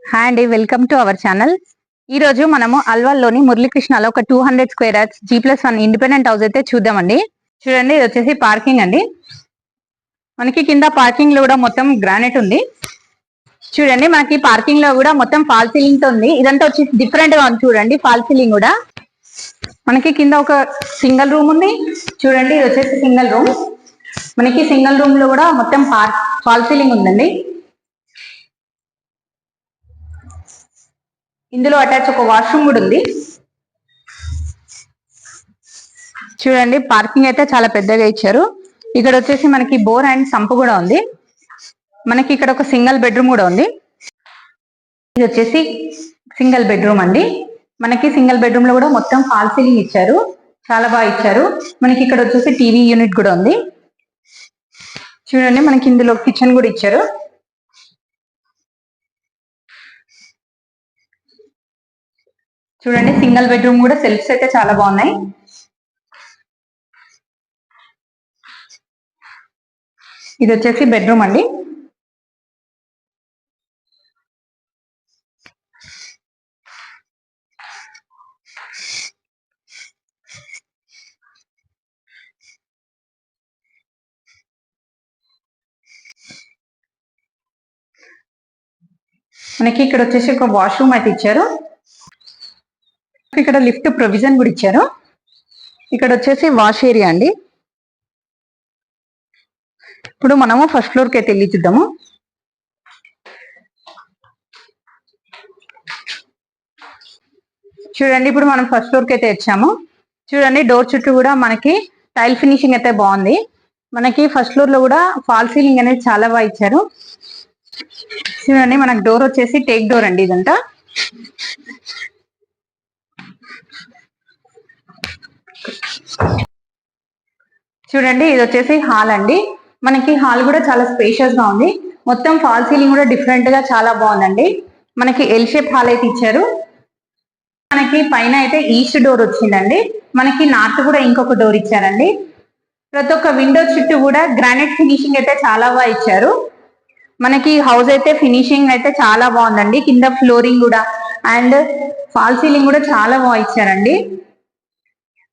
Hi అండి, welcome to our channel. ఈ రోజు మనము అల్వాల్లోని మురళీకృష్ణలో ఒక 200 square yards G+1 independent house అయితే చూద్దామండి. చూడండి, ఇది వచ్చేసి పార్కింగ్ అండి. మనకి కింద పార్కింగ్ లో కూడా మొత్తం గ్రానైట్ ఉంది. చూడండి, మనకి పార్కింగ్ లో కూడా మొత్తం ఫాల్ సీలింగ్ తో ఉంది. ఇదంతా వచ్చేసి డిఫరెంట్ గా ఉంది. చూడండి, ఫాల్ సీలింగ్ కూడా మనకి కింద ఒక సింగిల్ రూమ్ ఉంది. చూడండి, ఇది వచ్చేసి సింగిల్ రూమ్. మనకి సింగిల్ రూమ్ లో కూడా మొత్తం ఫాల్ సీలింగ్ ఉందండి. ఇందులో అటాచ్ ఒక వాష్రూమ్ కూడా ఉంది. చూడండి, పార్కింగ్ అయితే చాలా పెద్దగా ఇచ్చారు. ఇక్కడ వచ్చేసి మనకి బోర్ అండ్ సంప్ కూడా ఉంది. మనకి ఇక్కడ ఒక సింగిల్ బెడ్రూమ్ కూడా ఉంది. ఇది వచ్చేసి సింగిల్ బెడ్రూమ్ అండి. మనకి సింగిల్ బెడ్రూమ్ లో కూడా మొత్తం ఫాల్ సీలింగ్ ఇచ్చారు, చాలా బాగా ఇచ్చారు. మనకి ఇక్కడ వచ్చేసి టీవీ యూనిట్ కూడా ఉంది. చూడండి, మనకి ఇందులో కిచెన్ కూడా ఇచ్చారు. చూడండి, సింగిల్ బెడ్రూమ్ కూడా సెల్ఫ్స్ అయితే చాలా బాగున్నాయి. ఇది వచ్చేసి బెడ్రూమ్ అండి. మనకి ఇక్కడ వచ్చేసి ఒక వాష్రూమ్ అయితే ఇచ్చారు. ఇక్కడ లిఫ్ట్ ప్రొవిజన్ కూడా ఇచ్చారు. ఇక్కడ వచ్చేసి వాష్ ఏరియా అండి. ఇప్పుడు మనము ఫస్ట్ ఫ్లోర్ కి అయితే వెళ్ళి చూద్దాము. చూడండి, ఇప్పుడు మనం ఫస్ట్ ఫ్లోర్ కి అయితే వచ్చాము. చూడండి, డోర్ చుట్టూ కూడా మనకి టైల్ ఫినిషింగ్ అయితే బాగుంది. మనకి ఫస్ట్ ఫ్లోర్ లో కూడా ఫాల్ సీలింగ్ అనేది చాలా బాగా ఇచ్చారు. చూడండి, మనకు డోర్ వచ్చేసి టేక్ డోర్ అండి. ఇదంతా చూడండి, ఇది వచ్చేసి హాల్ అండి. మనకి హాల్ కూడా చాలా స్పేషియస్ గా ఉంది. మొత్తం ఫాల్ సీలింగ్ కూడా డిఫరెంట్ గా చాలా బాగుందండి. మనకి ఎల్ షేప్ హాల్ అయితే ఇచ్చారు. మనకి పైన అయితే ఈస్ట్ డోర్ వచ్చిందండి. మనకి నార్త్ కూడా ఇంకొక డోర్ ఇచ్చారండి. ప్రతి ఒక్క విండో చుట్టూ కూడా గ్రానైట్ ఫినిషింగ్ అయితే చాలా బాగా ఇచ్చారు. మనకి హౌస్ అయితే ఫినిషింగ్ అయితే చాలా బాగుందండి. కింద ఫ్లోరింగ్ కూడా అండ్ ఫాల్ సీలింగ్ కూడా చాలా బాగా ఇచ్చారండి.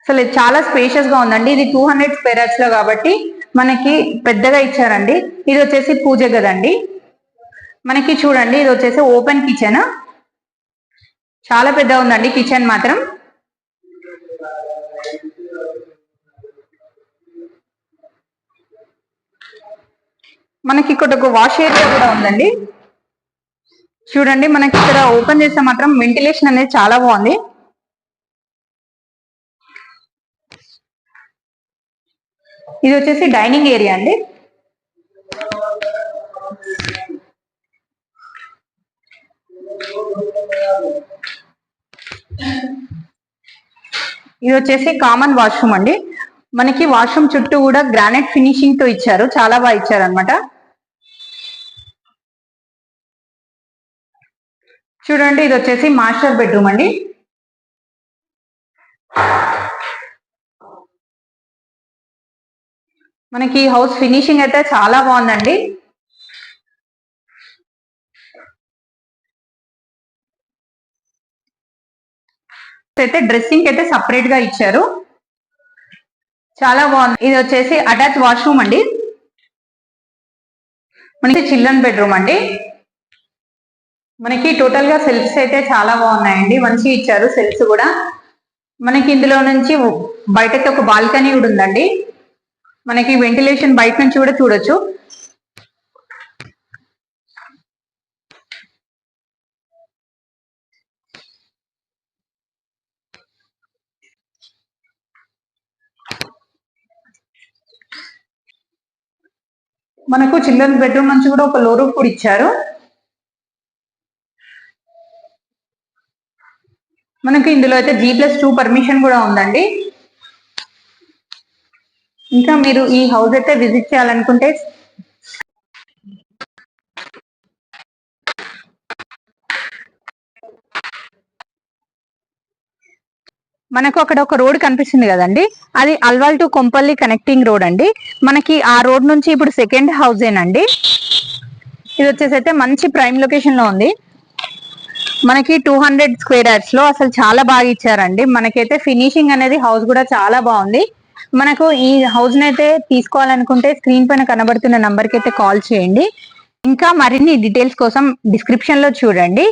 అసలు చాలా స్పేషియస్ గా ఉందండి. ఇది 200 స్క్వేర్ యార్డ్స్ లో కాబట్టి మనకి పెద్దగా ఇచ్చారండి. ఇది వచ్చేసి పూజ గదండి. మనకి చూడండి, ఇది వచ్చేసి ఓపెన్ కిచెన్, చాలా పెద్దగా ఉందండి కిచెన్ మాత్రం. మనకి ఇక్కడ ఒక వాష్ ఏరియా కూడా ఉందండి. చూడండి, మనకి ఇక్కడ ఓపెన్ చేస్తే మాత్రం వెంటిలేషన్ అనేది చాలా బాగుంది. ఇది వచ్చేసి డైనింగ్ ఏరియా అండి. ఇది వచ్చేసి కామన్ వాష్రూమ్ అండి. మనకి వాష్రూమ్ చుట్టూ కూడా గ్రానైట్ ఫినిషింగ్ తో ఇచ్చారు, చాలా బాగా ఇచ్చారు అనమాట. చూడండి, ఇది వచ్చేసి మాస్టర్ బెడ్రూమ్ అండి. మనకి హౌస్ ఫినిషింగ్ అయితే చాలా బాగుందండి. అయితే డ్రెస్సింగ్ అయితే సపరేట్ గా ఇచ్చారు, చాలా బాగుంది. ఇది వచ్చేసి అటాచ్ వాష్రూమ్ అండి. మనకి చిల్డ్రన్ బెడ్రూమ్ అండి. మనకి టోటల్ గా సెల్ఫ్స్ అయితే చాలా బాగున్నాయండి, మంచిగా ఇచ్చారు సెల్ఫ్స్ కూడా. మనకి ఇందులో నుంచి బయటకి ఒక బాల్కనీ కూడా ఉందండి. మనకి వెంటిలేషన్ బయట నుంచి కూడా చూడొచ్చు. మనకు చిల్డ్రన్ బెడ్రూమ్ నుంచి కూడా ఒక లో రూఫ్ కూడా ఇచ్చారు. మనకి ఇందులో అయితే G+2 పర్మిషన్ కూడా ఉందండి. ఇంకా మీరు ఈ హౌస్ అయితే విజిట్ చేయాలనుకుంటే మనకు అక్కడ ఒక రోడ్ కనిపిస్తుంది కదండి, అది Alwal to Kompally connecting road అండి. మనకి ఆ రోడ్ నుంచి ఇప్పుడు సెకండ్ హౌస్ ఏనండి. ఇది వచ్చేసి అయితే మంచి ప్రైమ్ లొకేషన్ లో ఉంది. మనకి 200 స్క్వేర్ యార్డ్స్ లో అసలు చాలా బాగా ఇచ్చారండి. మనకైతే ఫినిషింగ్ అనేది హౌస్ కూడా చాలా బాగుంది. మనకు ఈ హౌస్ నైతే తీసుకోవాలనుకుంటే స్క్రీన్ పైన కనబడుతున్న నంబర్ కి అయితే కాల్ చేయండి. ఇంకా మరిన్ని డీటెయిల్స్ కోసం డిస్క్రిప్షన్ లో చూడండి.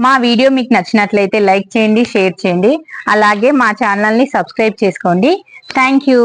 మా వీడియో మీకు నచ్చినట్లయితే లైక్ చేయండి, షేర్ చేయండి. అలాగే మా ఛానల్ ని సబ్స్క్రైబ్ చేసుకోండి. Thank you.